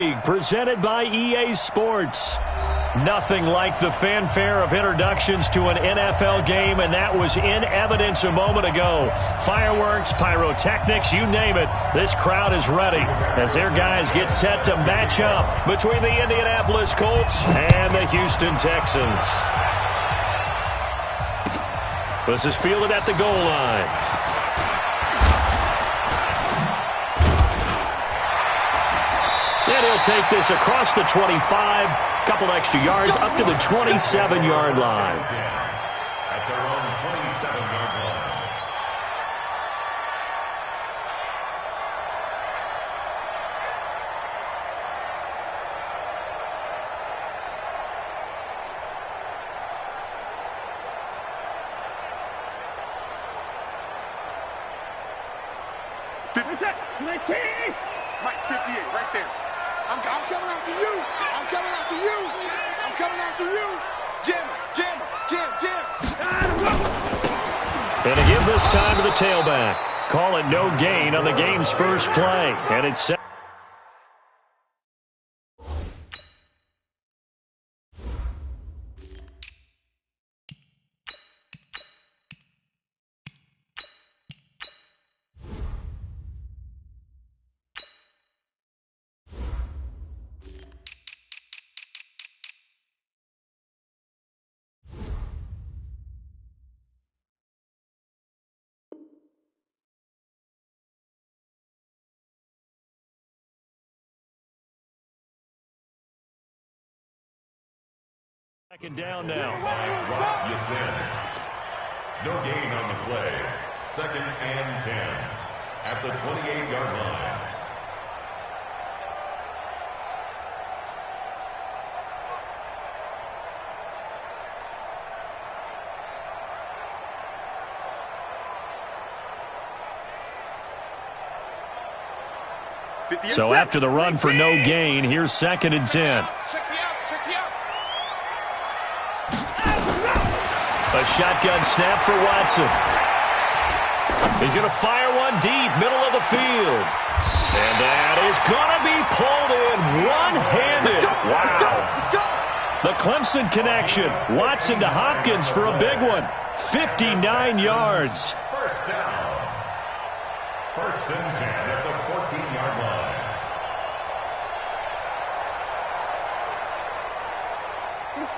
Presented by EA Sports. Nothing like the fanfare of introductions to an NFL game, and that was in evidence a moment ago. Fireworks, pyrotechnics, you name it. This crowd is ready as their guys get set to match up between the Indianapolis Colts and the Houston Texans. This is fielded at the goal line. And he'll take this across the 25, couple extra yards up to the 27-yard line. At their own 27-yard line. Right, 58, right there. I'm coming after you. I'm coming after you. I'm coming after you. Jam. And to give this time to the tailback. Call it no gain on the game's first play. And it's set. Second down now. No gain on the play. 2nd and 10 at the 28-yard line. So after the run for no gain, here's 2nd and 10. A shotgun snap for Watson. He's going to fire one deep, middle of the field. And that is going to be pulled in one-handed. Wow. The Clemson connection. Watson to Hopkins for a big one. 59 yards. First down. 1st and 10 at the 14-yard line.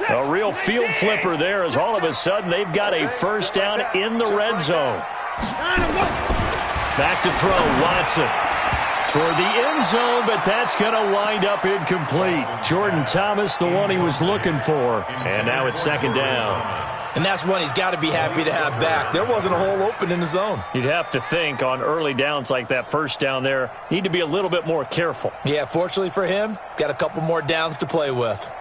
A real field flipper there as all of a sudden they've got a first down in the red zone. Back to throw, Watson. Toward the end zone, but that's going to wind up incomplete. Jordan Thomas, the one he was looking for. And now it's 2nd down. And that's one he's got to be happy to have back. There wasn't a hole open in the zone. You'd have to think on early downs like that first down there, need to be a little bit more careful. Yeah, fortunately for him, got a couple more downs to play with.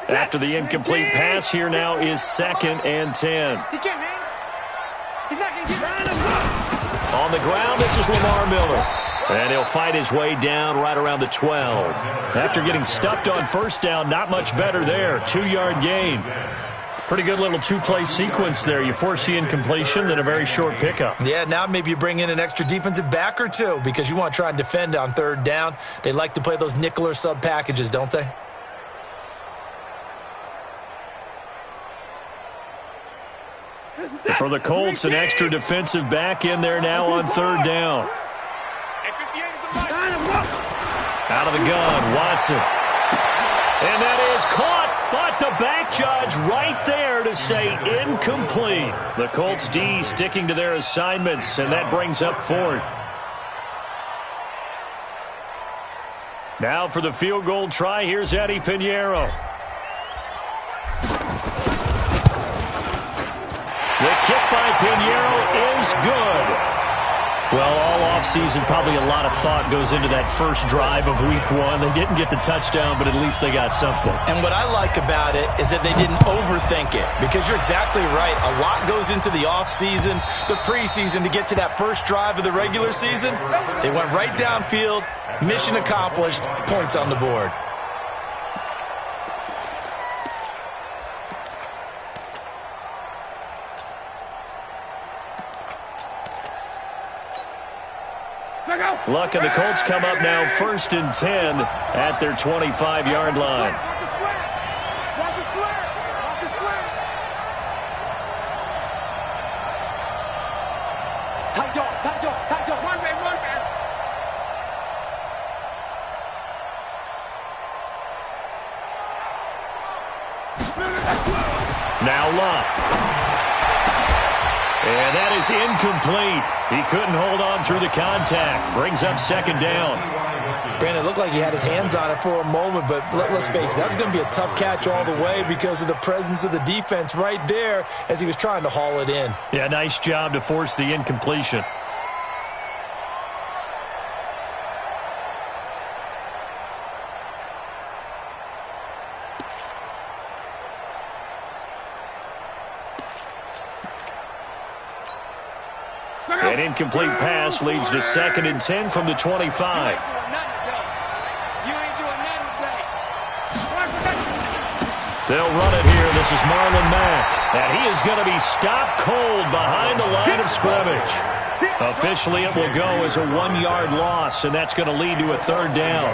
After the incomplete pass, here now is 2nd and 10. On the ground, this is Lamar Miller. And he'll fight his way down right around the 12. After getting stuffed on first down, not much better there. 2-yard gain. Pretty good little two-play sequence there. You force the incompletion, then a very short pickup. Yeah, now maybe you bring in an extra defensive back or two because you want to try and defend on 3rd down. They like to play those nickel or sub packages, don't they? For the Colts, an extra defensive back in there now on 3rd down. Out of the gun, Watson. And that is caught, but the back judge right there to say incomplete. The Colts D sticking to their assignments, and that brings up 4th. Now for the field goal try, here's Eddie Pinheiro. The kick by Pinheiro is good. Well, all offseason, probably a lot of thought goes into that first drive of week 1. They didn't get the touchdown, but at least they got something. And what I like about it is that they didn't overthink it, because you're exactly right. A lot goes into the offseason, the preseason to get to that first drive of the regular season. They went right downfield, mission accomplished, points on the board. Luck and the Colts come up now 1st and 10 at their 25-yard line. Watch his flat. Watch his flat. Watch his flat. Tight dog, tight dog, tight dog. Run, man, run, man. Now Luck. And that is incomplete. He couldn't hold on through the contact. Brings up 2nd down. Brandon, it looked like he had his hands on it for a moment, but let's face it, that was going to be a tough catch all the way because of the presence of the defense right there as he was trying to haul it in. Yeah, nice job to force the incompletion. An incomplete pass leads to 2nd and 10 from the 25. They'll run it here. This is Marlon Mack. And he is going to be stopped cold behind the line of scrimmage. Officially, it will go as a 1-yard loss, and that's going to lead to a 3rd down.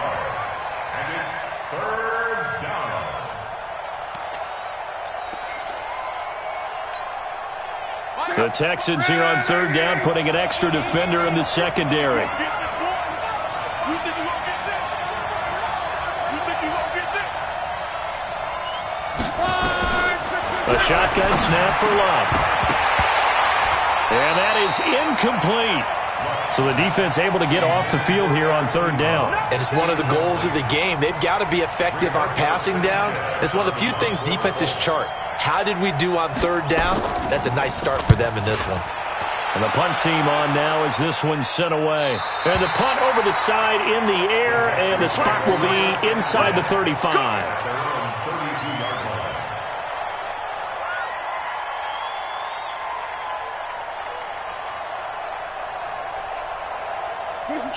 And it's 3rd down. The Texans here on 3rd down, putting an extra defender in the secondary. A shotgun snap for Love. And that is incomplete. So the defense able to get off the field here on 3rd down. And it's one of the goals of the game. They've got to be effective on passing downs. It's one of the few things defenses chart. How did we do on 3rd down? That's a nice start for them in this one. And the punt team on now as this one's sent away. And the punt over the side in the air, and the spot will be inside the 35.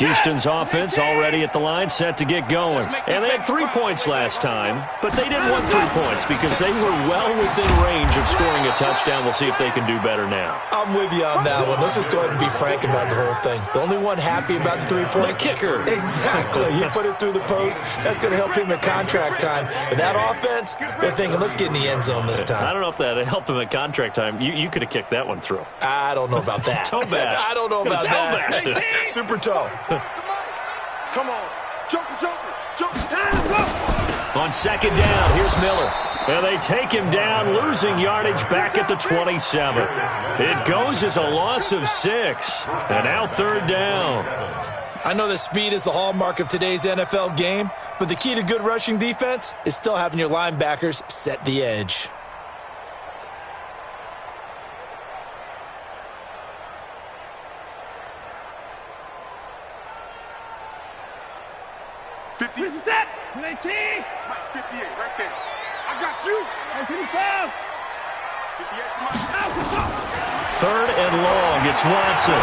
Houston's offense already at the line, set to get going. And they had 3 points last time, but they didn't want 3 points because they were well within range of scoring a touchdown. We'll see if they can do better now. I'm with you on that one. Let's just go ahead and be frank about the whole thing. The only one happy about the 3-point? The kicker. Exactly. He put it through the post. That's going to help him at contract time. But that offense, they're thinking, let's get in the end zone this time. I don't know if that helped him at contract time. You could have kicked that one through. I don't know about that. Toe bash. I don't know about that. Super toe. Come on. Jump. Time, go. On 2nd down, here's Miller. And they take him down, losing yardage back at the 27. It goes as a loss of 6. And now 3rd down. I know that speed is the hallmark of today's NFL game, but the key to good rushing defense is still having your linebackers set the edge. Set. 19. 58 right there. I got you. 55. 58 3rd and long. It's Watson.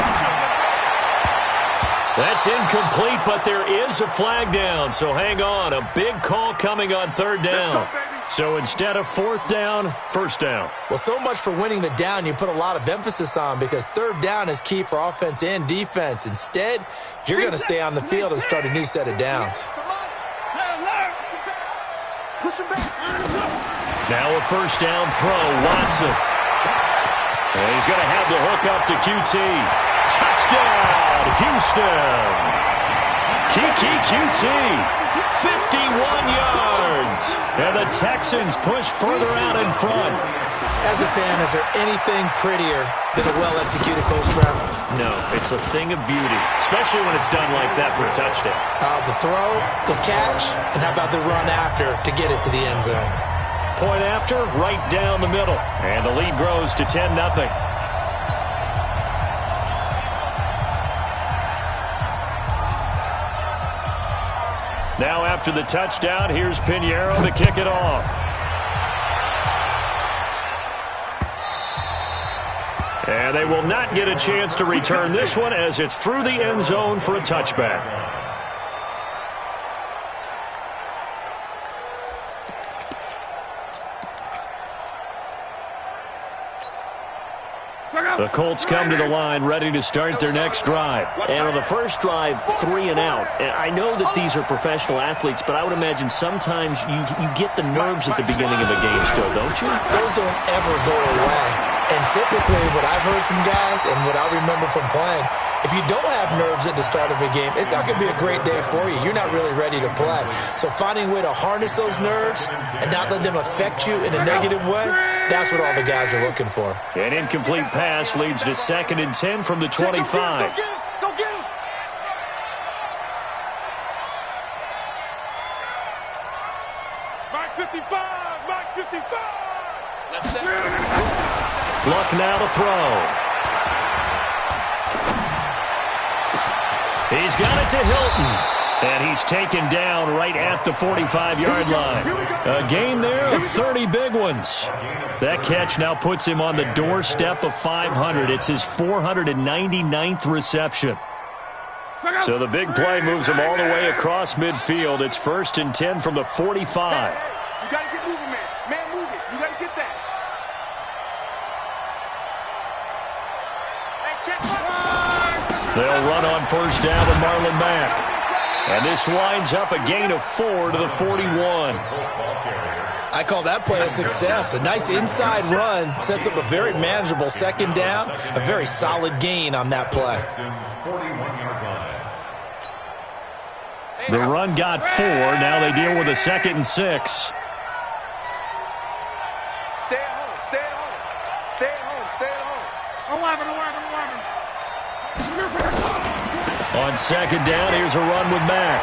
That's incomplete, but there is a flag down. So hang on. A big call coming on 3rd down. So instead of 4th down, 1st down. Well, so much for winning the down you put a lot of emphasis on because 3rd down is key for offense and defense. Instead, you're going to stay on the field and start a new set of downs. Now a 1st down throw, Watson. And he's going to have the hook up to QT. Touchdown, Houston. Kiki QT, 51 yards. And the Texans push further out in front. As a fan, is there anything prettier than a well-executed post route? No, it's a thing of beauty, especially when it's done like that for a touchdown. The throw, the catch, and how about the run after to get it to the end zone? Point after, right down the middle. And the lead grows to 10-0. Now after the touchdown, here's Pinheiro to kick it off. And they will not get a chance to return this one as it's through the end zone for a touchback. The Colts come to the line ready to start their next drive. And on the first drive, 3 and out. And I know that these are professional athletes, but I would imagine sometimes you get the nerves at the beginning of a game still, don't you? Those don't ever go away. And typically what I've heard from guys and what I remember from playing, if you don't have nerves at the start of a game, it's not going to be a great day for you. You're not really ready to play. So finding a way to harness those nerves and not let them affect you in a negative way, that's what all the guys are looking for. An incomplete pass leads to 2nd and 10 from the 25. Go get him. Mark 55. Mark 55. Let's set. Luck now to throw. He's got it to Hilton, and he's taken down right at the 45-yard line. A gain there of 30 big ones. That catch now puts him on the doorstep of 500. It's his 499th reception. So the big play moves him all the way across midfield. It's 1st and 10 from the 45. You got to get moving, man. Man, move it. You got to get that. Hey, check. They'll run on 1st down with Marlon Mack. And this winds up a gain of 4 to the 41. I call that play a success. A nice inside run sets up a very manageable 2nd down. A very solid gain on that play. The run got 4. Now they deal with a 2nd and 6. Stay at home. Stay at home. Stay at home. Stay at home. 11. On 2nd down, here's a run with Mack.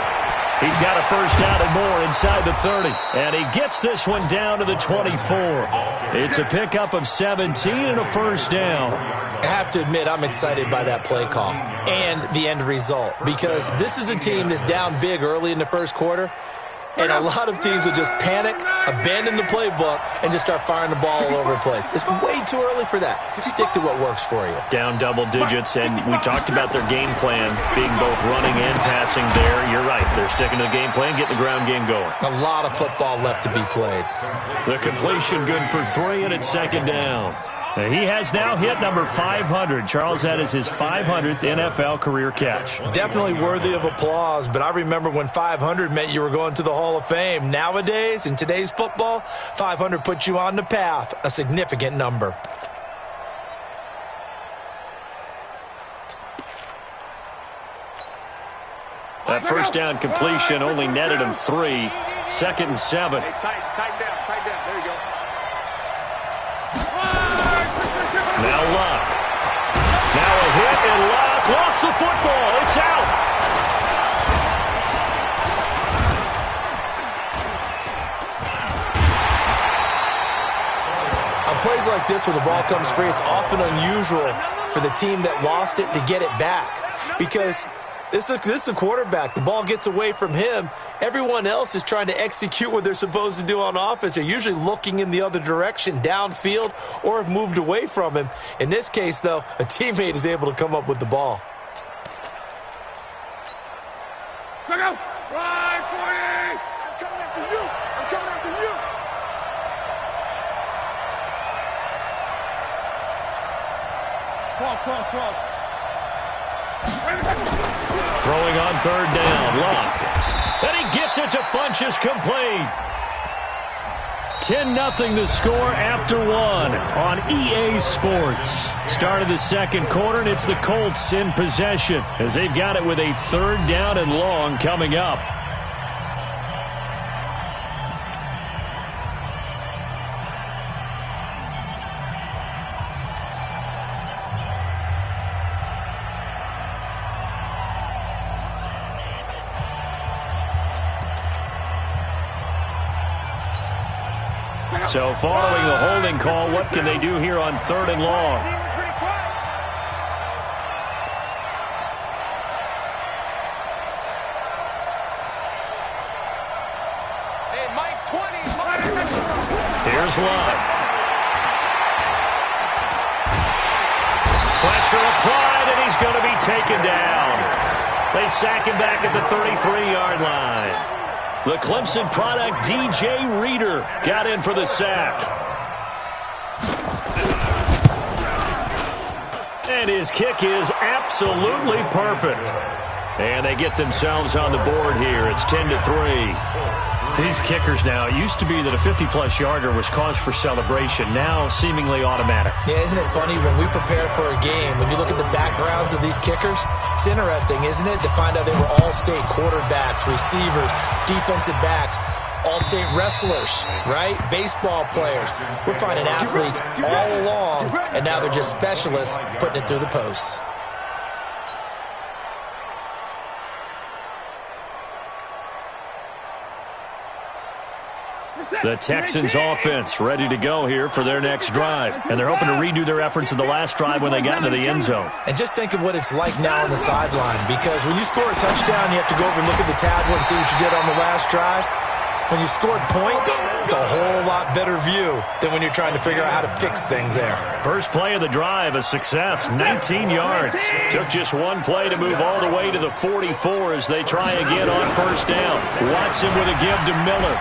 He's got a 1st down and more inside the 30. And he gets this one down to the 24. It's a pickup of 17 and a 1st down. I have to admit, I'm excited by that play call and the end result, because this is a team that's down big early in the 1st quarter, and a lot of teams will just panic, abandon the playbook, and just start firing the ball all over the place. It's way too early for that. Stick to what works for you. Down double digits, and we talked about their game plan being both running and passing there. You're right. They're sticking to the game plan, getting the ground game going. A lot of football left to be played. The completion good for 3, and it's 2nd down. He has now hit number 500. Charles, that is his 500th NFL career catch. Definitely worthy of applause, but I remember when 500 meant you were going to the Hall of Fame. Nowadays, in today's football, 500 puts you on the path, a significant number. That 1st down completion only netted him 3. 2nd and 7. Hey, tight down. There you go. Now Luck. Now a hit, and Luck lost the football. It's out. On plays like this where the ball comes free, it's often unusual for the team that lost it to get it back, because this is the quarterback. The ball gets away from him. Everyone else is trying to execute what they're supposed to do on offense. They're usually looking in the other direction, downfield, or have moved away from him. In this case, though, a teammate is able to come up with the ball. Go. Right, 40. I'm coming after you. Cross. Throwing on 3rd down, Luck. And he gets it to Funchess, complete. 10-0 the score after 1 on EA Sports. Start of the 2nd quarter, and it's the Colts in possession as they've got it with a 3rd down and long coming up. So following the holding call, what can they do here on 3rd and long? Hey, Mike 20. Here's Luck. Pressure applied, and he's going to be taken down. They sack him back at the 33-yard line. The Clemson product, DJ Reader, got in for the sack. And his kick is absolutely perfect. And they get themselves on the board here. It's 10-3. These kickers now, it used to be that a 50-plus yarder was cause for celebration. Now, seemingly automatic. Yeah, isn't it funny when we prepare for a game, when you look at the backgrounds of these kickers, it's interesting, isn't it, to find out they were all-state quarterbacks, receivers, defensive backs, all-state wrestlers, right? Baseball players. We're finding athletes all along, and now they're just specialists putting it through the posts. The Texans offense ready to go here for their next drive. And they're hoping to redo their efforts in the last drive when they got into the end zone. And just think of what it's like now on the sideline, because when you score a touchdown, you have to go over and look at the tablet and see what you did on the last drive. When you scored points, it's a whole lot better view than when you're trying to figure out how to fix things there. First play of the drive, a success, 19 yards. Took just one play to move all the way to the 44 as they try again on first down. Watson with a give to Miller.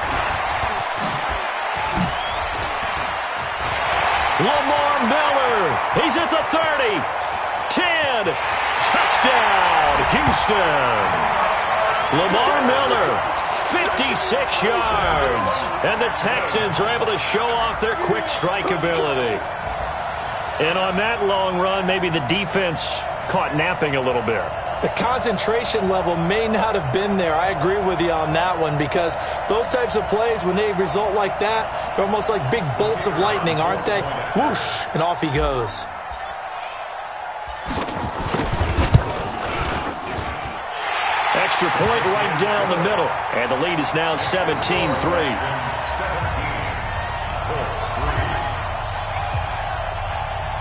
Lamar Miller, he's at the 30, 10, touchdown, Houston. Lamar Miller, 56 yards, and the Texans are able to show off their quick strike ability. And on that long run, maybe the defense caught napping a little bit. The concentration level may not have been there. I agree with you on that one, because those types of plays, when they result like that, they're almost like big bolts of lightning, aren't they? Whoosh, and off he goes. Extra point right down the middle, and the lead is now 17-3.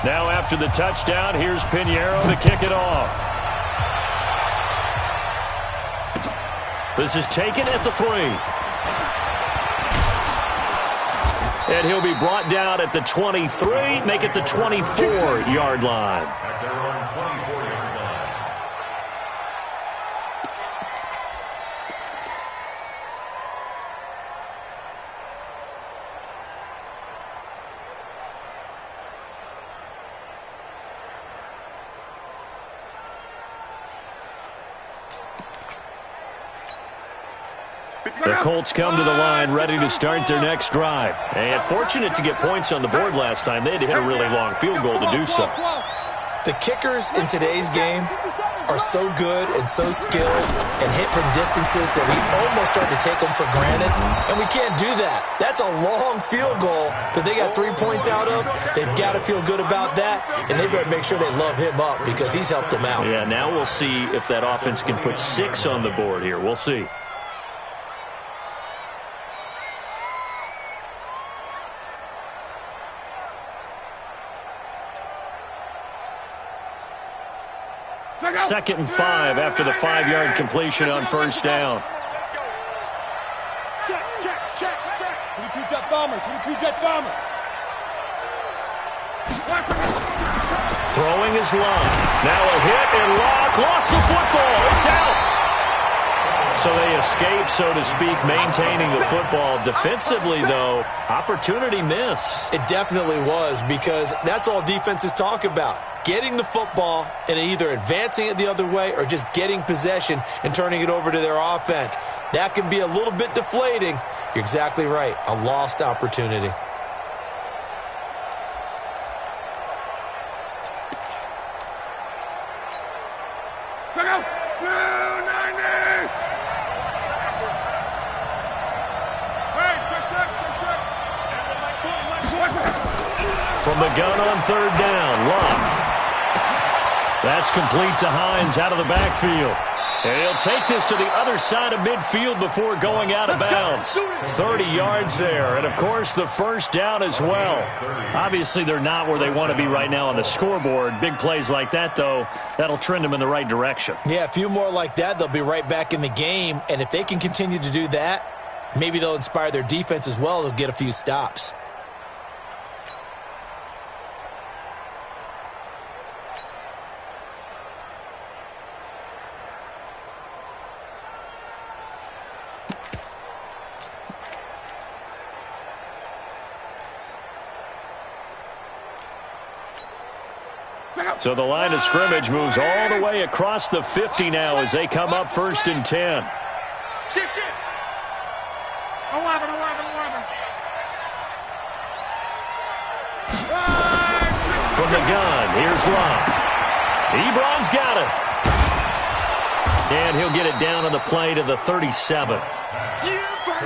Now after the touchdown, here's Pinheiro to kick it off. This is taken at the 3. And he'll be brought down at the 23, make it the 24-yard line. At their own 24-yard line. The Colts come to the line ready to start their next drive. And fortunate to get points on the board last time. They had to hit a really long field goal to do so. The kickers in today's game are so good and so skilled and hit from distances that we almost start to take them for granted, and we can't do that. That's a long field goal that they got 3 points out of. They've got to feel good about that, and they better make sure they love him up because he's helped them out. Yeah, now we'll see if that offense can put 6 on the board here. We'll see. Second and 5 after the 5-yard completion on first down. Check, check, check, check. 22 jet bombers, 22 jet bombers. Throwing his line. Now a hit and Locke lost the football. It's out. So they escape, so to speak, maintaining the football. Defensively, though, opportunity miss. It definitely was, because that's all defenses talk about. Getting the football and either advancing it the other way or just getting possession and turning it over to their offense. That can be a little bit deflating. You're exactly right. A lost opportunity. From the gun on third down, Locke. That's complete to Hines out of the backfield. And he'll take this to the other side of midfield before going out of bounds. 30 yards there, and of course the first down as well. Obviously they're not where they want to be right now on the scoreboard. Big plays like that, though, that'll trend them in the right direction. Yeah, a few more like that, they'll be right back in the game. And if they can continue to do that, maybe they'll inspire their defense as well. They'll get a few stops. So the line of scrimmage moves all the way across the 50 now as they come up 1st and 10. Shift. 11. From the gun, here's Locke. Ebron's got it. And he'll get it down on the play to the 37.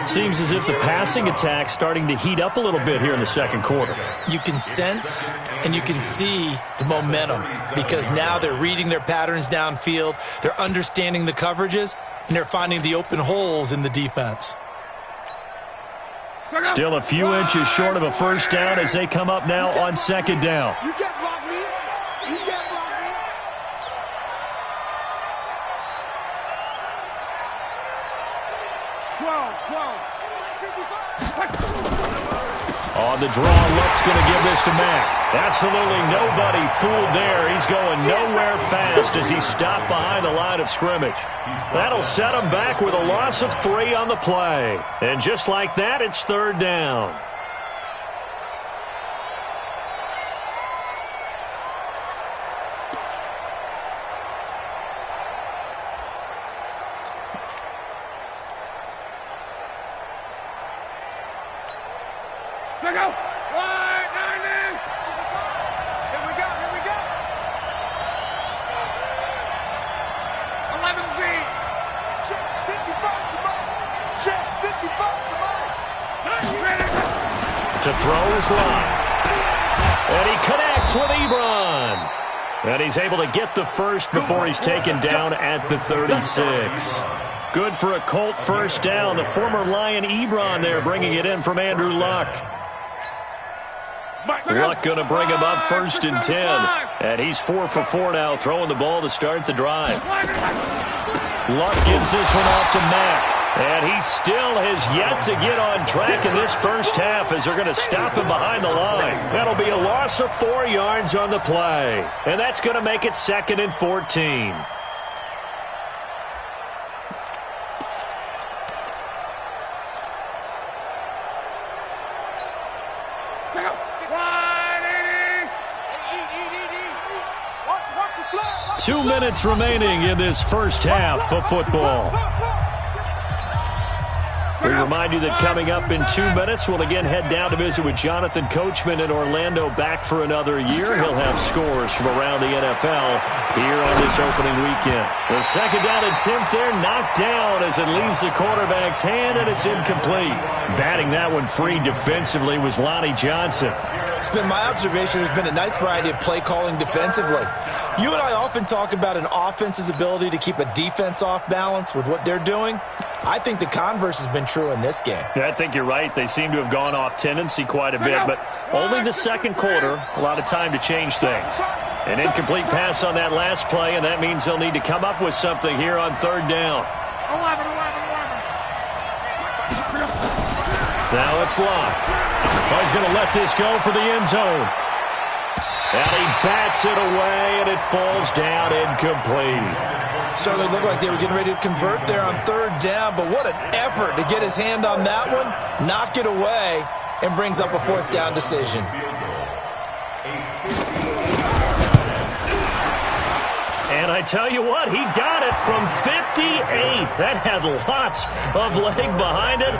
Seems as if the passing attack's starting to heat up a little bit here in the second quarter. You can sense and you can see the momentum because now they're reading their patterns downfield, they're understanding the coverages, and they're finding the open holes in the defense. Still a few inches short of a first down as they come up now on 2nd down. You can't block me. You can't block me. On the draw, Luck's going to give this to Mack. Absolutely nobody fooled there. He's going nowhere fast as he's stopped behind the line of scrimmage. That'll set him back with a loss of 3 on the play. And just like that, it's 3rd down. To throw his line. And he connects with Ebron. And he's able to get the first before he's taken down at the 36. Good for a Colt first down. The former Lion Ebron there bringing it in from Andrew Luck. Luck going to bring him up 1st and 10. And he's 4 for 4 now, throwing the ball to start the drive. Luck gives this one off to Mack. And he still has yet to get on track in this first half as they're going to stop him behind the line. That'll be a loss of 4 yards on the play. And that's going to make it 2nd and 14. Two minutes remaining in this first half of football. We remind you that coming up in 2 minutes, we'll again head down to visit with Jonathan Coachman in Orlando, back for another year. He'll have scores from around the NFL here on this opening weekend. The 2nd down and 10th there, knocked down as it leaves the quarterback's hand, and it's incomplete. Batting that one free defensively was Lonnie Johnson. It's been my observation there's been a nice variety of play calling defensively. You and I often talk about an offense's ability to keep a defense off balance with what they're doing. I think the converse has been true in this game. Yeah, I think you're right. They seem to have gone off tendency quite a bit, but only the second quarter, a lot of time to change things. An incomplete pass on that last play, and that means they'll need to come up with something here on 3rd down. 11. Now it's Locke. Oh, he's going to let this go for the end zone. And he bats it away, and it falls down incomplete. Certainly looked like they were getting ready to convert there on 3rd down, but what an effort to get his hand on that one, knock it away, and brings up a 4th down decision. And I tell you what, he got it from 58. That had lots of leg behind it.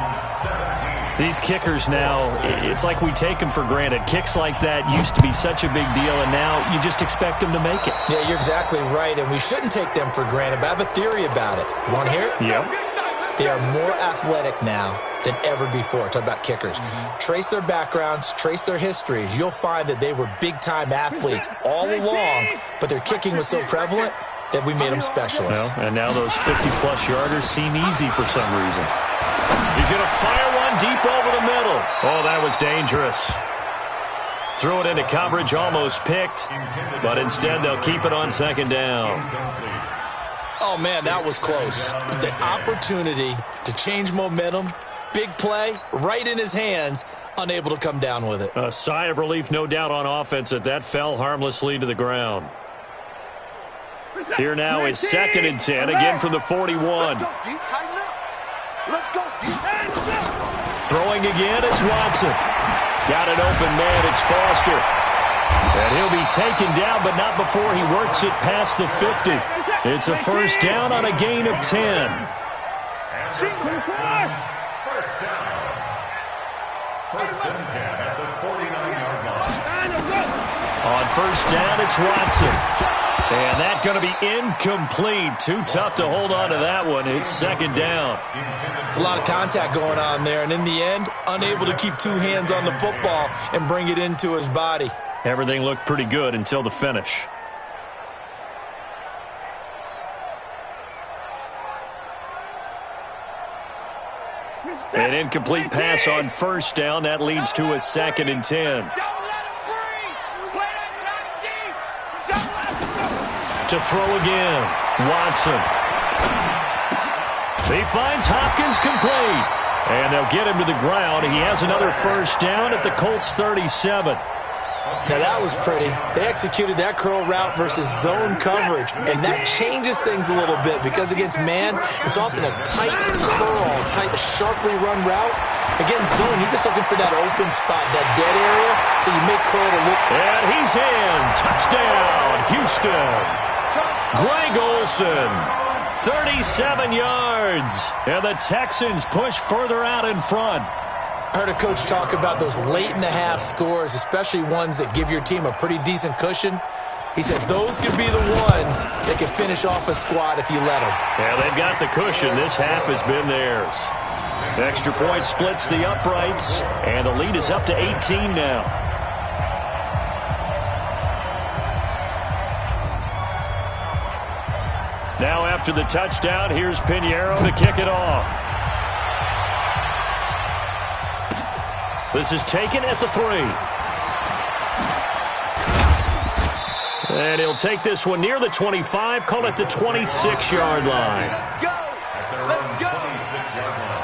These kickers now, it's like we take them for granted. Kicks like that used to be such a big deal, and now you just expect them to make it. Yeah, you're exactly right, and we shouldn't take them for granted, but I have a theory about it. You want to hear it? Yep. They are more athletic now than ever before. Talk about kickers. Trace their backgrounds, trace their histories. You'll find that they were big-time athletes all along, but their kicking was so prevalent that we made them specialists. Well, and now those 50-plus yarders seem easy for some reason. He's going to fire one deep over the middle. Oh, that was dangerous. Threw it into coverage, almost picked, but instead they'll keep it on 2nd down. Oh, man, that was close. The opportunity to change momentum, big play, right in his hands, unable to come down with it. A sigh of relief, no doubt, on offense that fell harmlessly to the ground. Here now is 2nd and 10, again from the 41. Let's go, Throwing again, it's Watson. Got an open man, it's Foster. And he'll be taken down, but not before he works it past the 50. It's a first down on a gain of 10. First down. First and 10 at the 49-yard line. On first down, it's Watson. And that's going to be incomplete. Too tough to hold on to that one. It's second down. It's a lot of contact going on there, and in the end, unable to keep two hands on the football and bring it into his body. Everything looked pretty good until the finish. An incomplete pass on first down. That leads to a second and 10. To throw again, Watson. He finds Hopkins complete. And they'll get him to the ground. He has another first down at the Colts 37. Now that was pretty. They executed that curl route versus zone coverage, and that changes things a little bit because against man, it's often a tight curl, tight, sharply run route. Against zone, you're just looking for that open spot, that dead area, so you make curl to look. And he's in. Touchdown, Houston. Greg Olsen, 37 yards. And the Texans push further out in front. I heard a coach talk about those late-in-the-half scores, especially ones that give your team a pretty decent cushion. He said those could be the ones that can finish off a squad if you let them. Yeah, they've got the cushion. This half has been theirs. Extra point splits the uprights, and the lead is up to 18 now. Now after the touchdown, here's Pinheiro to kick it off. This is taken at the 3. And he'll take this one near the 25, call it the 26-yard line. At their own 26-yard line.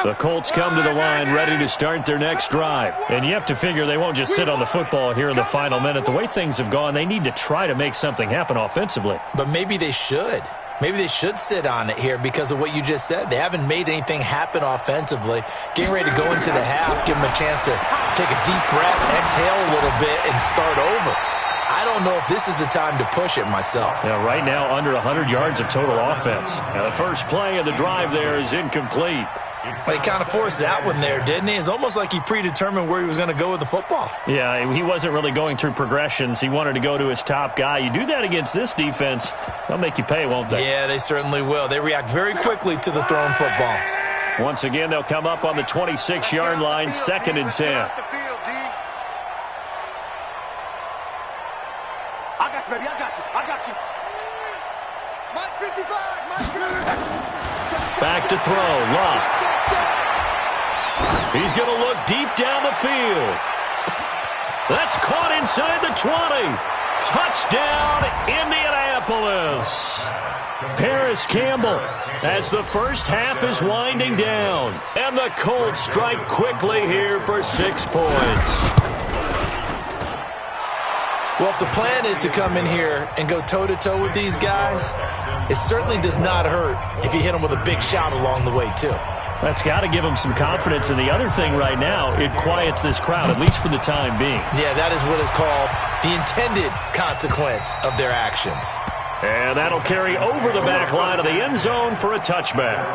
The Colts come to the line ready to start their next drive. And you have to figure they won't just sit on the football here in the final minute. The way things have gone, they need to try to make something happen offensively. But maybe they should. Maybe they should sit on it here because of what you just said. They haven't made anything happen offensively. Getting ready to go into the half, give them a chance to take a deep breath, exhale a little bit, and start over. I don't know if this is the time to push it myself. Yeah, right now, under 100 yards of total offense. Now, the first play of the drive there is incomplete. But he kind of forced that one there, didn't he? It's almost like he predetermined where he was going to go with the football. Yeah, he wasn't really going through progressions. He wanted to go to his top guy. You do that against this defense, they'll make you pay, won't they? Yeah, they certainly will. They react very quickly to the thrown football. Once again, they'll come up on the 26-yard line, second and 10. I got you, baby. I got you. Mike 55. Back to throw. Love. He's going to look deep down the field. That's caught inside the 20. Touchdown, Indianapolis. Paris Campbell as the first half is winding down. And the Colts strike quickly here for 6 points. Well, if the plan is to come in here and go toe-to-toe with these guys, it certainly does not hurt if you hit them with a big shout along the way, too. That's got to give them some confidence. And the other thing right now, it quiets this crowd, at least for the time being. Yeah, that is what is called the intended consequence of their actions. And that'll carry over the back line of the end zone for a touchback.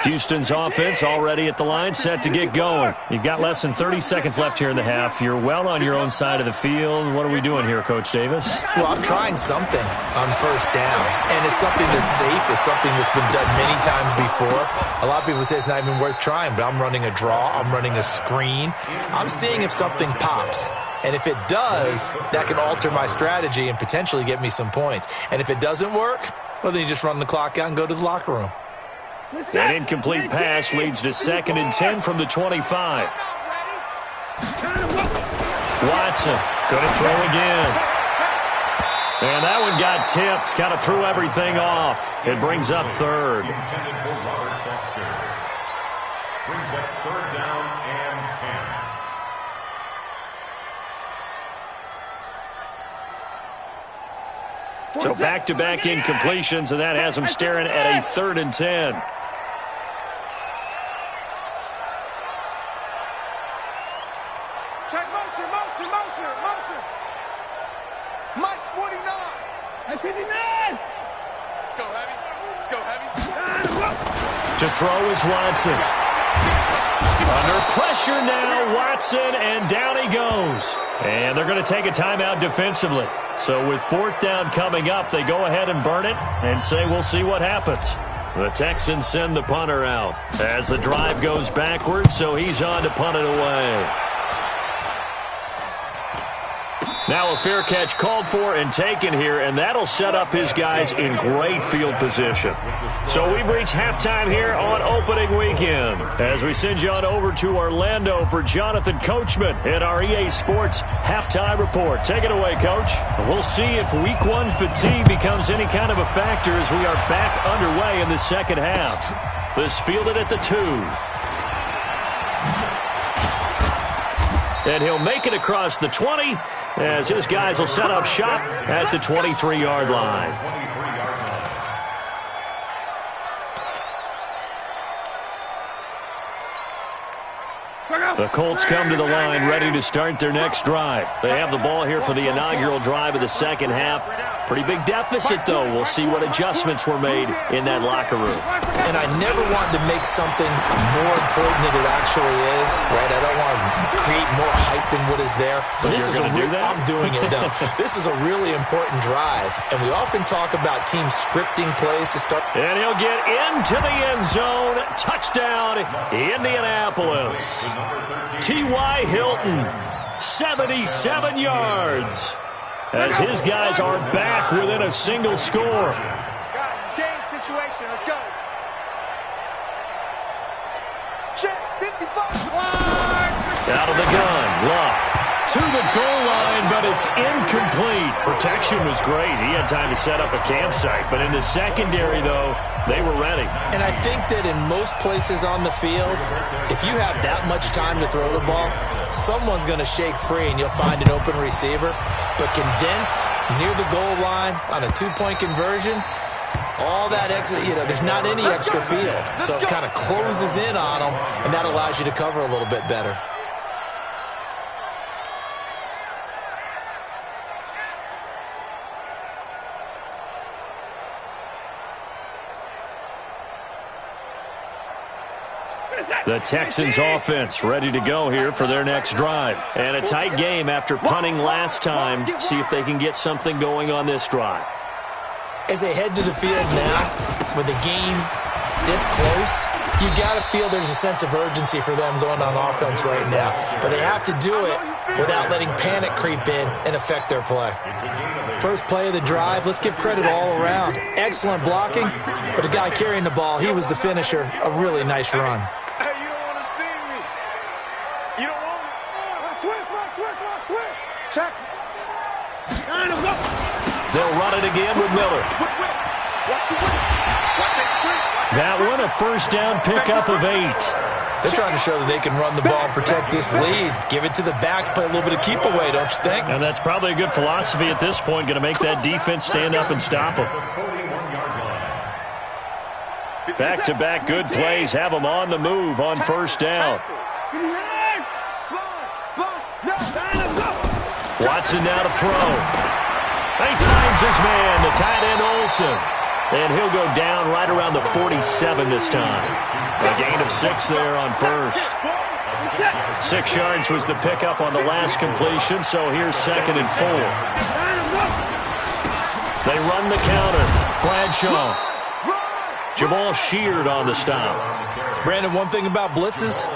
Houston's offense already at the line, set to get going. You've got less than 30 seconds left here in the half. You're well on your own side of the field. What are we doing here, Coach Davis? Well, I'm trying something on first down, and it's something that's safe. It's something that's been done many times before. A lot of people say it's not even worth trying, but I'm running a draw. I'm running a screen. I'm seeing if something pops. And if it does, that can alter my strategy and potentially get me some points. And if it doesn't work, well, then you just run the clock out and go to the locker room. That incomplete pass leads to 2nd and 10 from the 25. Watson going to throw again. And that one got tipped. Kind of threw everything off. It brings up 3rd. Intended for Robert Dexter. Brings up 3rd down and 10. So back-to-back incompletions, and that has him staring at a 3rd and 10. Check motion. Mike's 49. Hey, 59. Let's go heavy. To throw is Watson. Under pressure now, Watson, and down he goes. And they're going to take a timeout defensively. So with 4th down coming up, they go ahead and burn it and say we'll see what happens. The Texans send the punter out as the drive goes backwards, so he's on to punt it away. Now a fair catch called for and taken here, and that'll set up his guys in great field position. So we've reached halftime here on opening weekend as we send you on over to Orlando for Jonathan Coachman in our EA Sports halftime report. Take it away, Coach. We'll see if Week 1 fatigue becomes any kind of a factor as we are back underway in the second half. This fielded at the 2. And he'll make it across the 20 as his guys will set up shop at the 23-yard line. The Colts come to the line ready to start their next drive. They have the ball here for the inaugural drive of the second half. Pretty big deficit, though. We'll see what adjustments were made in that locker room. And I never wanted to make something more important than it actually is, right? I don't want to create more hype than what is there. But this is going to do that? I'm doing it, though. This is a really important drive, and we often talk about teams scripting plays to start. And he'll get into the end zone. Touchdown, Indianapolis. T.Y. Hilton, 77 yards. As his guys are back within a single score. Guys, it's game situation. Let's go. Check, 55. Out of the gun, Luck to the goal line, but it's incomplete. Protection was great. He had time to set up a campsite. But in the secondary, though, they were ready. And I think that in most places on the field, if you have that much time to throw the ball, someone's going to shake free and you'll find an open receiver. But condensed near the goal line on a 2-point conversion, all that extra, there's not any extra field. So it kind of closes in on them, and that allows you to cover a little bit better. The Texans offense ready to go here for their next drive. And a tight game after punting last time. See if they can get something going on this drive. As they head to the field now, with the game this close, you got to feel there's a sense of urgency for them going on offense right now. But they have to do it without letting panic creep in and affect their play. First play of the drive, let's give credit all around. Excellent blocking, but the guy carrying the ball, he was the finisher. A really nice run. Check. They'll run it again with Miller. That one, a first down pickup of 8. They're trying to show that they can run the ball and protect this lead. Give it to the backs, play a little bit of keep away, don't you think? And that's probably a good philosophy at this point, going to make that defense stand up and stop them. Back-to-back good plays have them on the move on first down. Watson now to throw. He finds his man, the tight end Olsen. And he'll go down right around the 47 this time. A gain of 6 there on first. 6 yards was the pickup on the last completion, so here's 2nd and 4. They run the counter. Bradshaw. Jamal Sheard on the stop. Brandon, one thing about blitzes,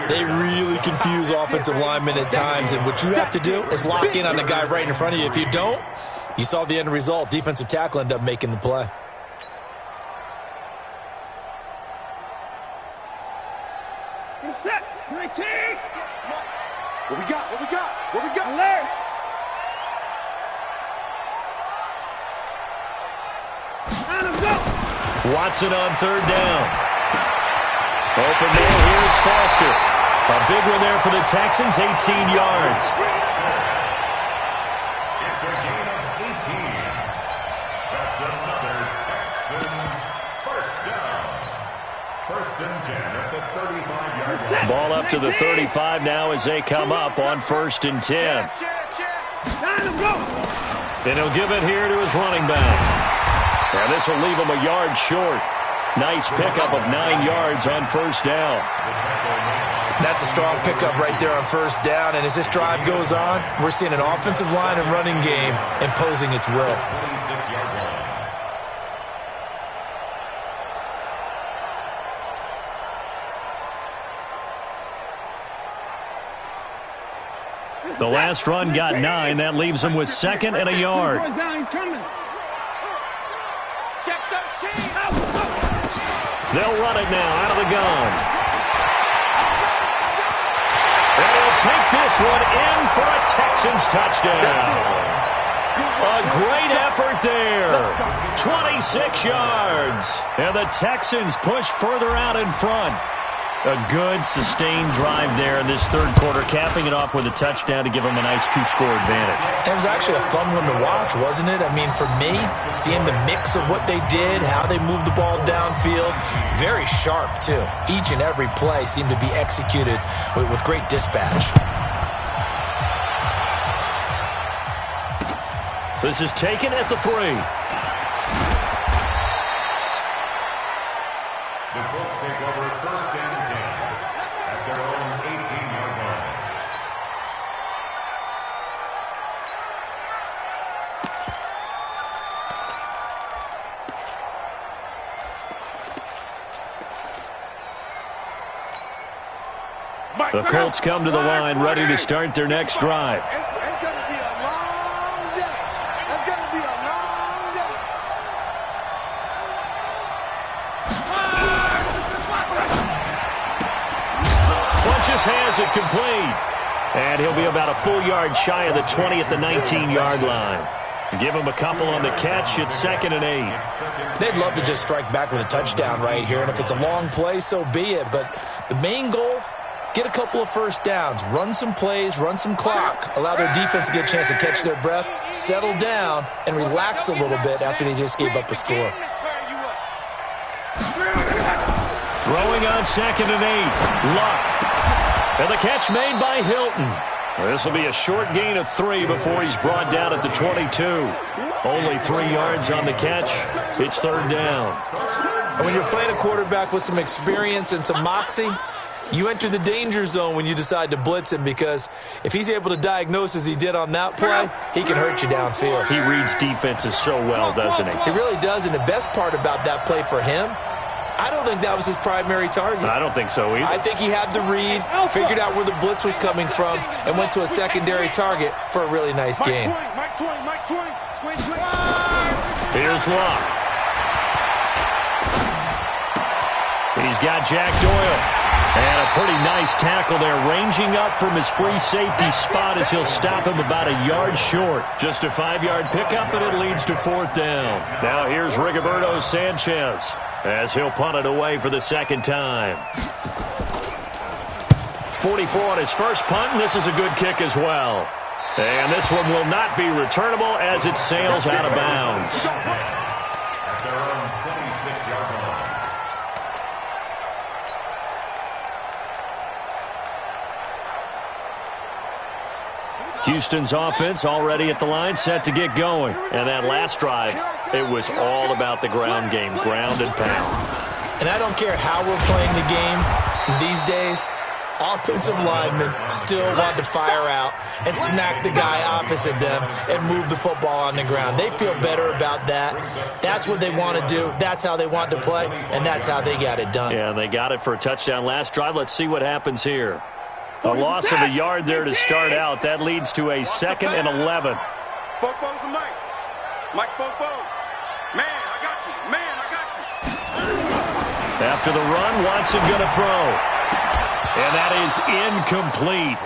they really confuse offensive linemen at times, and what you have to do is lock in on the guy right in front of you. If you don't, you saw the end result. Defensive tackle ended up making the play. T. What we got? What we got? What we got? Alert. Let him go. Watson on third down. Open man, here's Foster. A big one there for the Texans, 18 yards. It's a gain of 18. That's another Texans first down. First and 10 at the 35-yard line. Ball up to the 35 now as they come up on first and 10. Let him go. And he'll give it here to his running back. And this will leave him a yard short. Nice pickup of 9 yards on first down. That's a strong pickup right there on first down. And as this drive goes on, we're seeing an offensive line and running game imposing its will. 26-yard line. The last run got 9. That leaves him with second and a yard. Check 13. They'll run it now out of the gun. And he'll take this one in for a Texans touchdown. A great effort there. 26 yards. And the Texans push further out in front. A good, sustained drive there in this third quarter, capping it off with a touchdown to give them a nice 2-score advantage. It was actually a fun one to watch, wasn't it? I mean, for me, seeing the mix of what they did, how they moved the ball downfield, very sharp, too. Each and every play seemed to be executed with great dispatch. This is taken at the 3. The Colts take over first and 10 at their own 18-yard line. The Colts come to the line ready to start their next drive. It's going to be a long day. It's going to be a long day. Funches has it complete. And he'll be about a full yard shy of the 20 at the 19-yard line. Give him a couple on the catch. It's 2nd and 8. They'd love to just strike back with a touchdown right here, and if it's a long play, so be it. But the main goal, get a couple of first downs, run some plays, run some clock, allow their defense to get a chance to catch their breath, settle down, and relax a little bit after they just gave up a score. Throwing on 2nd and 8. Luck. And the catch made by Hilton. This will be a short gain of 3 before he's brought down at the 22. Only 3 yards on the catch. It's 3rd down. And when you're playing a quarterback with some experience and some moxie, you enter the danger zone when you decide to blitz him, because if he's able to diagnose as he did on that play, he can hurt you downfield. He reads defenses so well, doesn't he? He really does, and the best part about that play for him, I don't think that was his primary target. I don't think so either. I think he had the read, figured out where the blitz was coming from, and went to a secondary target for a really nice game. Here's Luck. He's got Jack Doyle. And a pretty nice tackle there, ranging up from his free safety spot as he'll stop him about a yard short. Just a 5-yard pickup, and it leads to 4th down. Now here's Rigoberto Sanchez as he'll punt it away for the 2nd time. 44 on his first punt, and this is a good kick as well. And this one will not be returnable as it sails out of bounds. At their own 26-yard line. Houston's offense already at the line, set to get going. And that last drive, it was all about the ground game, ground and pound. And I don't care how we're playing the game these days, offensive linemen still want to fire out and smack the guy opposite them and move the football on the ground. They feel better about that. That's what they want to do. That's how they want to play, and that's how they got it done. Yeah, they got it for a touchdown last drive. Let's see what happens here. A loss of a yard there to start out. That leads to a 2nd and 11. Football's the Mike. Mike's football. Man, I got you. Man, I got you. After the run, Watson going to throw. And that is incomplete.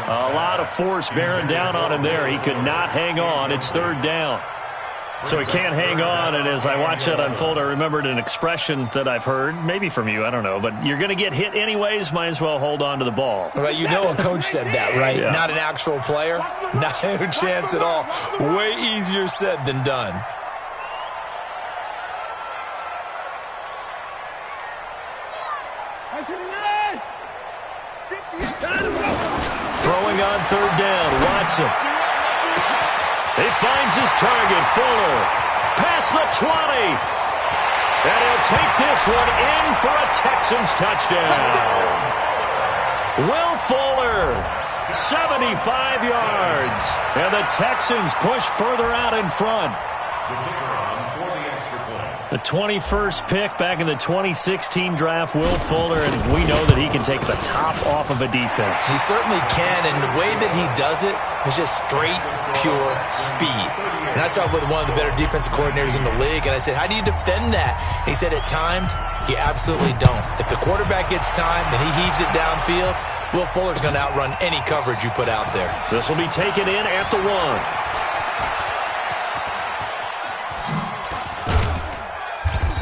A lot of force bearing down on him there. He could not hang on. It's third down. So he can't hang on, and as I watch that unfold, I remembered an expression that I've heard, maybe from you, I don't know, but you're going to get hit anyways, might as well hold on to the ball. Well, you know a coach said that, right? Yeah. Not an actual player. No chance at all. Way easier said than done. Throwing on third down, Watson. He finds his target, Fuller. Past the 20. And he'll take this one in for a Texans touchdown. Will Fuller, 75 yards. And the Texans push further out in front. The 21st pick back in the 2016 draft, Will Fuller, and we know that he can take the top off of a defense. He certainly can, and the way that he does it is just straight, pure speed. And I saw with one of the better defensive coordinators in the league, and I said, how do you defend that? And he said, at times, you absolutely don't. If the quarterback gets time and he heaves it downfield, Will Fuller's going to outrun any coverage you put out there. This will be taken in at the 1.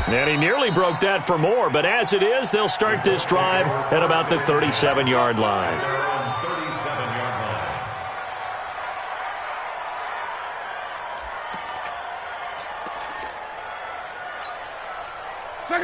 And he nearly broke that for more, but as it is, they'll start this drive at about the 37-yard line.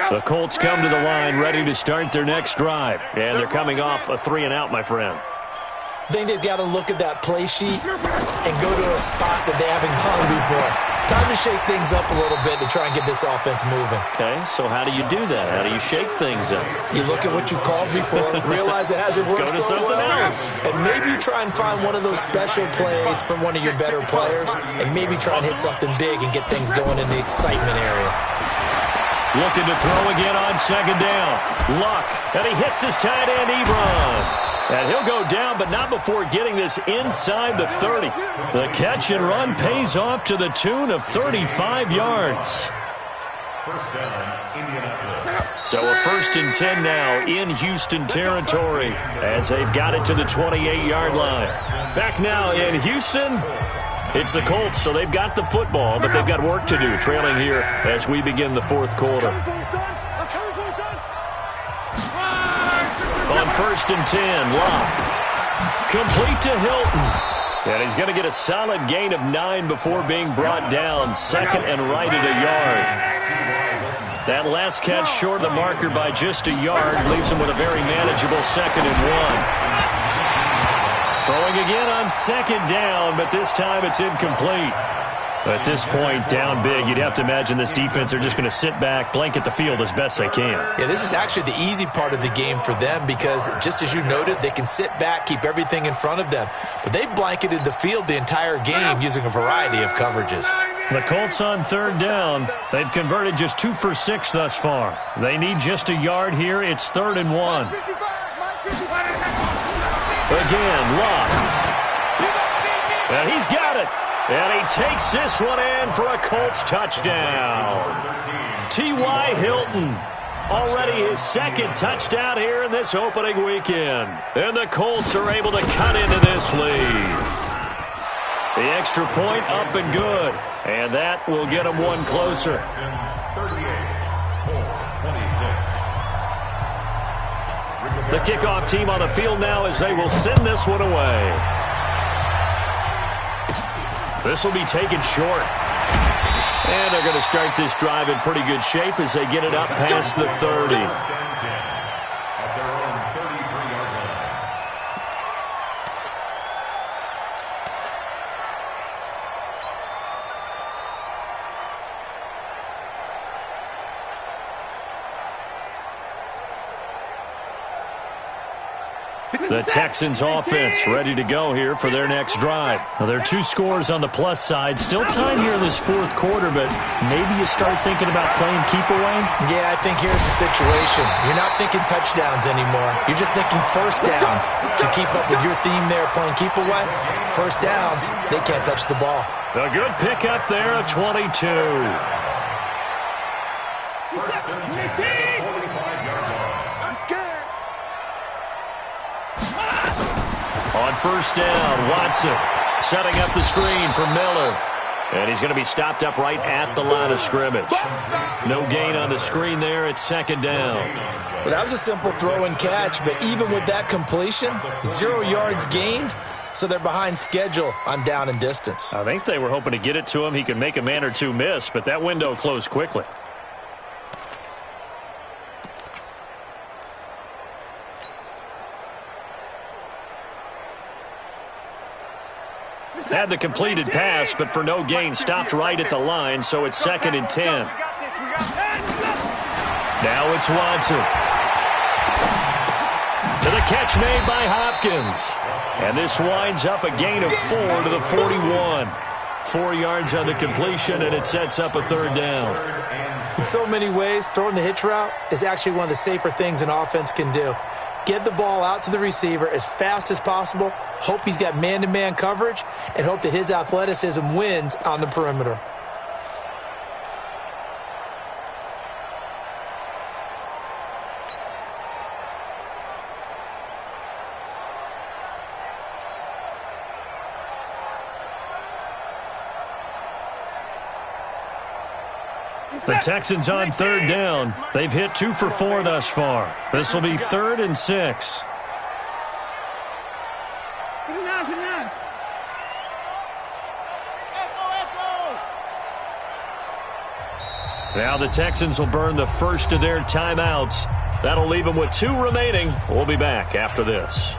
The Colts come to the line ready to start their next drive, and they're coming off a 3-and-out, my friend. I think they've got to look at that play sheet and go to a spot that they haven't gone before. Time to shake things up a little bit to try and get this offense moving. Okay, so how do you do that? How do you shake things up? You look at what you called before, realize it hasn't worked Go to so something well, else. and maybe try and find one of those special plays from one of your better players, and maybe try and hit something big and get things going in the excitement area. Looking to throw again on second down. Luck, and he hits his tight end, Ebron. And he'll go down, but not before getting this inside the 30. The catch and run pays off to the tune of 35 yards. First down, Indianapolis. So a 1st and 10 now in Houston territory as they've got it to the 28-yard line. Back now in Houston, it's the Colts, so they've got the football, but they've got work to do, trailing here as we begin the fourth quarter. On 1st and 10, Locke. Complete to Hilton. And he's going to get a solid gain of 9 before being brought down. Second and right at a yard. That last catch short of the marker by just a yard leaves him with a very manageable 2nd and 1. Throwing again on second down, but this time it's incomplete. At this point, down big, you'd have to imagine this defense are just going to sit back, blanket the field as best they can. Yeah, this is actually the easy part of the game for them because, just as you noted, they can sit back, keep everything in front of them. But they've blanketed the field the entire game using a variety of coverages. The Colts on third down. They've converted just 2 for 6 thus far. They need just a yard here. It's 3rd and 1. Again, Locke. And he's got it. And he takes this one in for a Colts touchdown. T.Y. Hilton, already his 2nd touchdown here in this opening weekend. And the Colts are able to cut into this lead. The extra point up and good. And that will get them one closer. 38, Colts 26. The kickoff team on the field now as they will send this one away. This will be taken short. And they're going to start this drive in pretty good shape as they get it up past the 30. At their own 33-yard line. The Texans offense ready to go here for their next drive. Now, there are 2 scores on the plus side. Still time here in this fourth quarter, but maybe you start thinking about playing keep away? Yeah, I think here's the situation. You're not thinking touchdowns anymore. You're just thinking first downs. To keep up with your theme there, playing keep away, first downs, they can't touch the ball. A good pickup there at 22. First and 10 at the 45-yard line. I'm scared. On first down, Watson setting up the screen for Miller. And he's going to be stopped up right at the line of scrimmage. No gain on the screen there. It's second down. Well, that was a simple throw and catch, but even with that completion, 0 yards gained, so they're behind schedule on down and distance. I think they were hoping to get it to him. He could make a man or two miss, but that window closed quickly. Had the completed pass, but for no gain, stopped right at the line, so it's 2nd and 10. Now it's Watson. To the catch made by Hopkins. And this winds up a gain of 4 to the 41. 4 yards on the completion, and it sets up a third down. In so many ways, throwing the hitch route is actually one of the safer things an offense can do. Get the ball out to the receiver as fast as possible, hope he's got man-to-man coverage, and hope that his athleticism wins on the perimeter. The Texans on third down. They've hit 2 for 4 thus far. This will be 3rd and 6. Now the Texans will burn the first of their timeouts. That'll leave them with 2 remaining. We'll be back after this.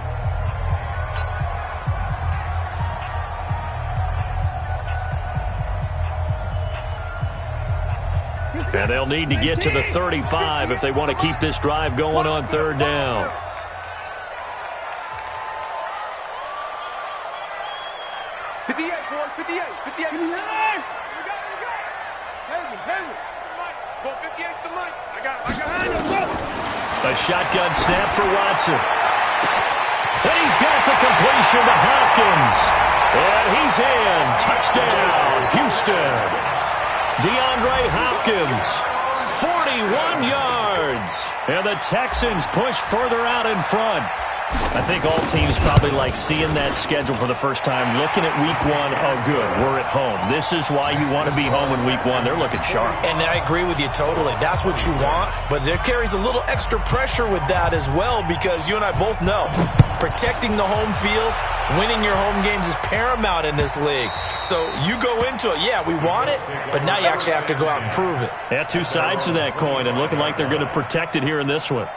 And they'll need to get to the 35 if they want to keep this drive going on third down. A shotgun snap for Watson. And he's got the completion to Hopkins. And he's in. Touchdown, Houston. DeAndre Hopkins, 41 yards. And the Texans push further out in front. I think all teams probably like seeing that schedule for the first time, looking at week 1. Oh, good, we're at home. This is why you want to be home in week 1. They're looking sharp. And I agree with you totally. That's what you want. But there carries a little extra pressure with that as well, because you and I both know protecting the home field, winning your home games is paramount in this league. So you go into it, yeah, we want it, but now you actually have to go out and prove it. Yeah, 2 sides to that coin, and looking like they're going to protect it here in this one.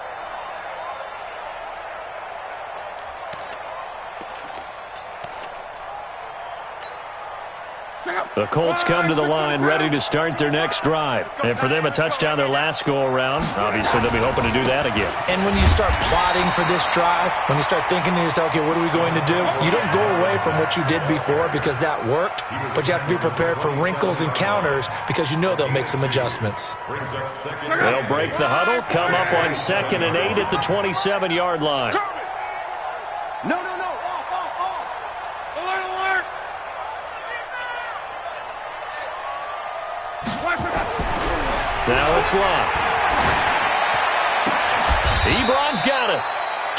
The Colts come to the line ready to start their next drive. And for them, a touchdown their last go-around. Obviously, they'll be hoping to do that again. And when you start plotting for this drive, when you start thinking to yourself, okay, what are we going to do? You don't go away from what you did before because that worked, but you have to be prepared for wrinkles and counters because you know they'll make some adjustmts. They'll break the huddle, come up on 2nd and 8 at the 27-yard line. No. Now it's Locke. Ebron's got it.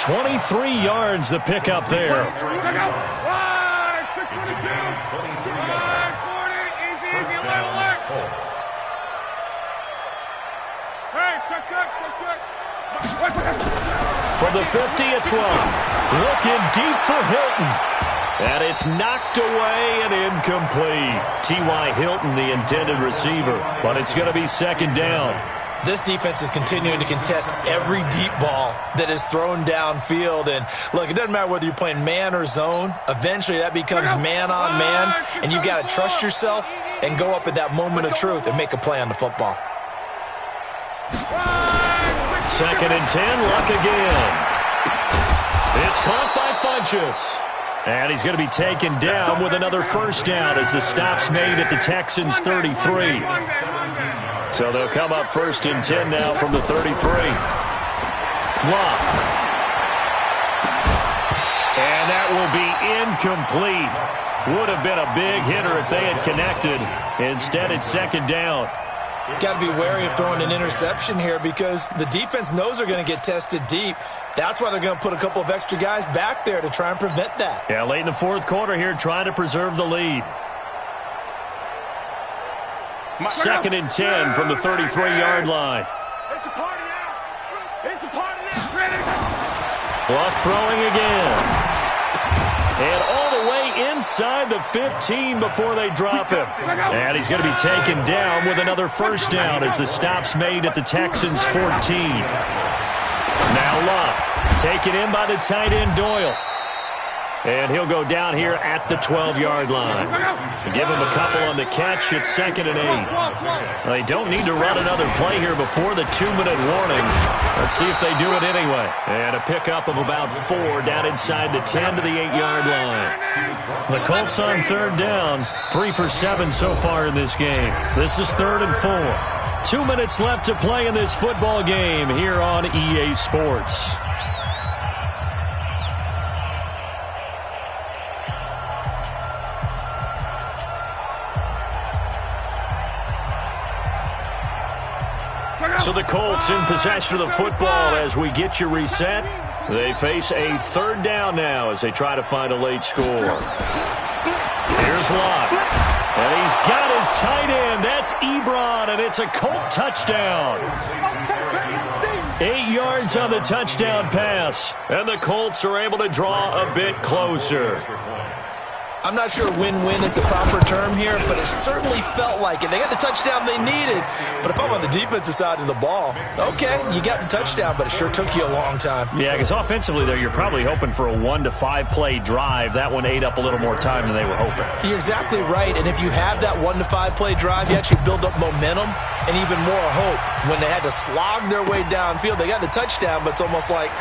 23 yards the pickup there. It's a gain, 23 yards. First down, Colts. From the 50, it's Locke. Looking deep for Hilton. And it's knocked away and incomplete. T.Y. Hilton, the intended receiver. But it's going to be 2nd down. This defense is continuing to contest every deep ball that is thrown downfield. And, look, it doesn't matter whether you're playing man or zone. Eventually, that becomes man-on-man. And you've got to trust yourself and go up at that moment of truth and make a play on the football. 2nd and 10, Luck again. It's caught by Funchess. And he's going to be taken down with another first down as the stop's made at the Texans' 33. So they'll come up 1st and 10 now from the 33. Locke. And that will be incomplete. Would have been a big hitter if they had connected. Instead, it's 2nd down. Got to be wary of throwing an interception here because the defense knows they're going to get tested deep. That's why they're going to put a couple of extra guys back there to try and prevent that. Yeah, late in the fourth quarter here, trying to preserve the lead. 2nd and 10 from the 33-yard line. It's a party now. It's a party now. Clock throwing again. And all the way inside the 15 before they drop him. And he's going to be taken down with another first down as the stop's made at the Texans' 14. Now Love, taken in by the tight end Doyle. And he'll go down here at the 12-yard line. Give him a couple on the catch. It's 2nd and 8. They don't need to run another play here before the 2-minute warning. Let's see if they do it anyway. And a pickup of about 4 down inside the 10 to the 8-yard line. The Colts on 3rd down. 3 for 7 so far in this game. This is 3rd and 4. 2 minutes left to play in this football game here on EA Sports. So the Colts in possession of the football as we get you reset. They face a 3rd down now as they try to find a late score. Here's Locke. And he's got his tight end. That's Ebron, and it's a Colt touchdown. 8 yards on the touchdown pass. And the Colts are able to draw a bit closer. I'm not sure win-win is the proper term here, but it certainly felt like it. They got the touchdown they needed, but if I'm on the defensive side of the ball, okay, you got the touchdown, but it sure took you a long time. Yeah, because offensively there, you're probably hoping for a 1 to 5 play drive. That one ate up a little more time than they were hoping. You're exactly right, and if you have that 1 to 5 play drive, you actually build up momentum and even more hope. When they had to slog their way downfield, they got the touchdown, but it's almost like,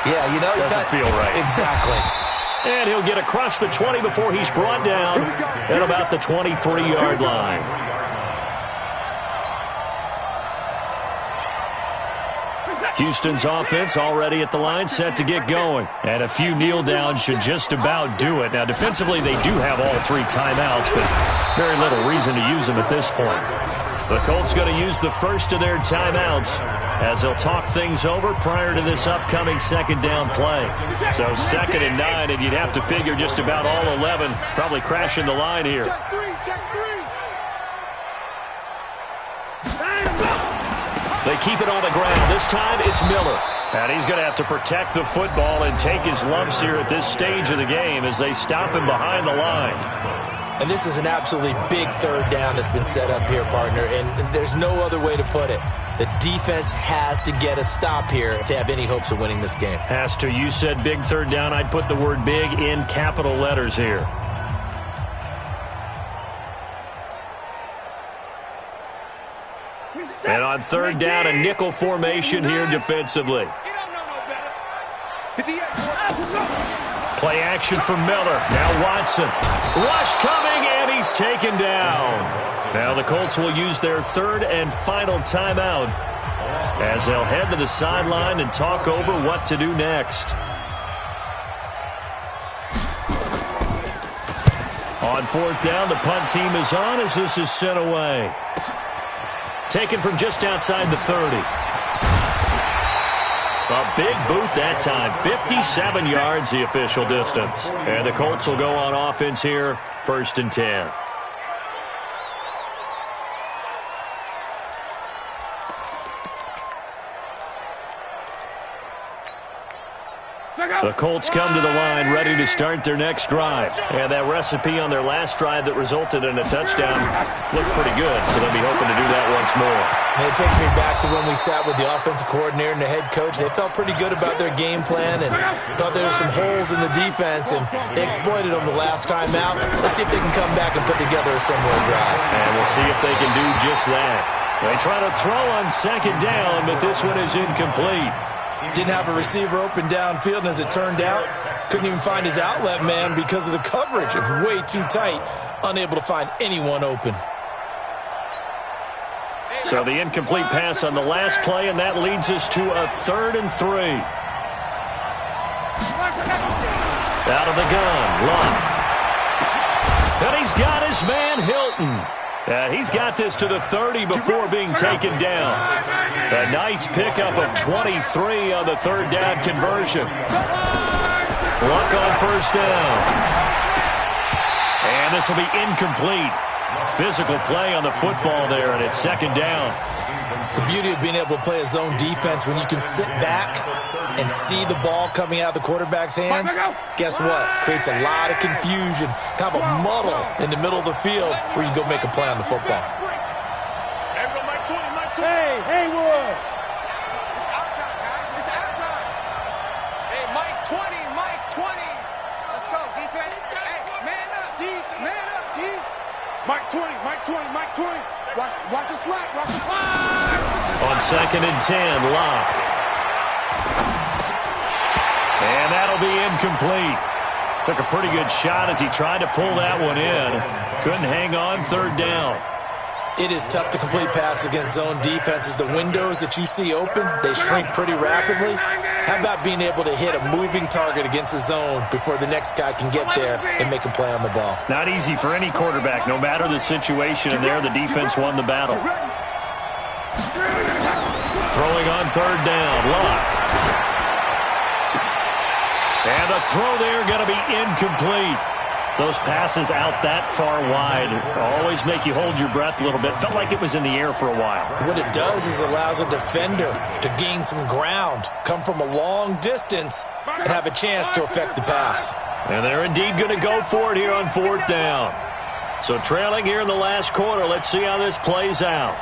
yeah, you know, doesn't feel right. Exactly. And he'll get across the 20 before he's brought down at about the 23-yard line. Houston's offense already at the line, set to get going. And a few kneel downs should just about do it. Now, defensively, they do have all 3 timeouts, but very little reason to use them at this point. The Colts going to use the first of their timeouts as they'll talk things over prior to this upcoming 2nd down play. So 2nd and 9, and you'd have to figure just about all 11 probably crashing the line here. Check 3, check 3. They keep it on the ground. This time it's Miller. And he's going to have to protect the football and take his lumps here at this stage of the game as they stop him behind the line. And this is an absolutely big 3rd down that's been set up here, partner, and there's no other way to put it. The defense has to get a stop here if they have any hopes of winning this game. Has to. You said big 3rd down. I'd put the word big in capital letters here. And on 3rd down, a nickel formation here defensively. Play action from Miller. Now Watson. Rush coming, and he's taken down. Now the Colts will use their 3rd and final timeout as they'll head to the sideline and talk over what to do next. On 4th down, the punt team is on as this is sent away. Taken from just outside the 30. A big boot that time. 57 yards the official distance. And the Colts will go on offense here, 1st and 10. The Colts come to the line ready to start their next drive. And that recipe on their last drive that resulted in a touchdown looked pretty good, so they'll be hoping to do that once more. And it takes me back to when we sat with the offensive coordinator and the head coach. They felt pretty good about their game plan and thought there were some holes in the defense, and they exploited them the last time out. Let's see if they can come back and put together a similar drive. And we'll see if they can do just that. They try to throw on 2nd down, but this one is incomplete. Didn't have a receiver open downfield, and as it turned out, couldn't even find his outlet man because of the coverage. It was way too tight, unable to find anyone open. So the incomplete pass on the last play, and that leads us to a 3rd and 3. Out of the gun, Love. And he's got his man Hilton. He's got this to the 30 before being taken down. A nice pickup of 23 on the third down conversion. Luck on first down. And this will be incomplete. Physical play on the football there, and it's second down. The beauty of being able to play a zone defense when you can sit back and see the ball coming out of the quarterback's hands, guess what? Creates a lot of confusion, kind of a muddle in the middle of the field where you can go make a play on the football. Hey, Haywood! It's our time, guys. It's our time. Hey, Mike 20, Mike 20. Let's go, defense. Hey, man up, D. Man up, D. Mike 20, Mike 20, Mike 20. Watch the slack, watch the slack. On second and 10, Locke. And that'll be incomplete. Took a pretty good shot as he tried to pull that one in. Couldn't hang on third down. It is tough to complete passes against zone defenses. The windows that you see open, they shrink pretty rapidly. How about being able to hit a moving target against a zone before the next guy can get there and make a play on the ball? Not easy for any quarterback, no matter the situation, and there the defense won the battle. Throwing on third down, Locke. And the throw there going to be incomplete. Those passes out that far wide always make you hold your breath a little bit. Felt like it was in the air for a while. What it does is allows a defender to gain some ground, come from a long distance, and have a chance to affect the pass. And they're indeed going to go for it here on fourth down. So trailing here in the last quarter, let's see how this plays out.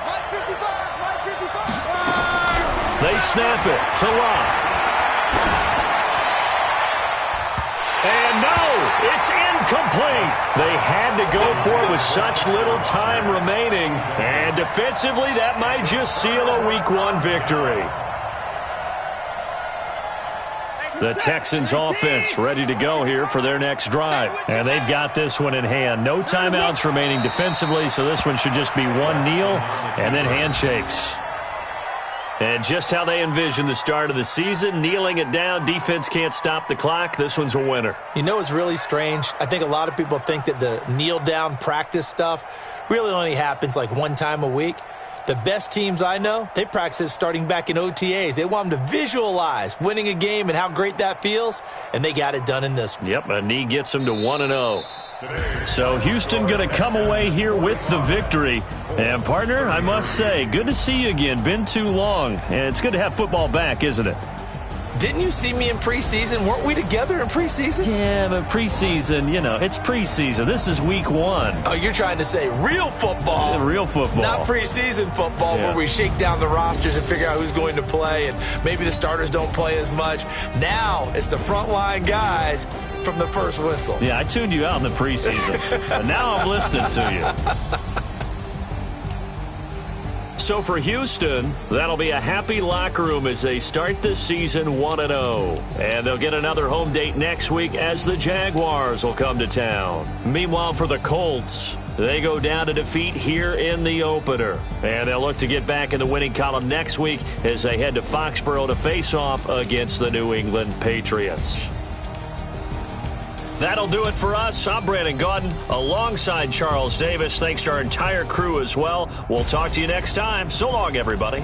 Mike 55, Mike 55. They snap it to Locke. And no, it's incomplete. They had to go for it with such little time remaining. And defensively, that might just seal a Week 1 victory. The Texans offense ready to go here for their next drive. And they've got this one in hand. No timeouts remaining defensively, so this one should just be one kneel and then handshakes. And just how they envision the start of the season, kneeling it down, defense can't stop the clock. This one's a winner. You know what's really strange? I think a lot of people think that the kneel-down practice stuff really only happens like one time a week. The best teams I know, they practice it starting back in OTAs. They want them to visualize winning a game and how great that feels, and they got it done in this one. Yep, a knee gets them to 1-0. So Houston going to come away here with the victory. And, partner, I must say, good to see you again. Been too long. And it's good to have football back, isn't it? Didn't you see me in preseason? Weren't we together in preseason? Yeah, but preseason, you know, it's preseason. This is Week 1. Oh, you're trying to say real football. Yeah, real football. Not preseason football where we shake down the rosters and figure out who's going to play, and maybe the starters don't play as much. Now it's the frontline guys from the first whistle. Yeah, I tuned you out in the preseason. But now I'm listening to you. So for Houston, that'll be a happy locker room as they start the season 1-0. And they'll get another home date next week as the Jaguars will come to town. Meanwhile, for the Colts, they go down to defeat here in the opener. And they'll look to get back in the winning column next week as they head to Foxborough to face off against the New England Patriots. That'll do it for us. I'm Brandon Gaudin alongside Charles Davis. Thanks to our entire crew as well. We'll talk to you next time. So long, everybody.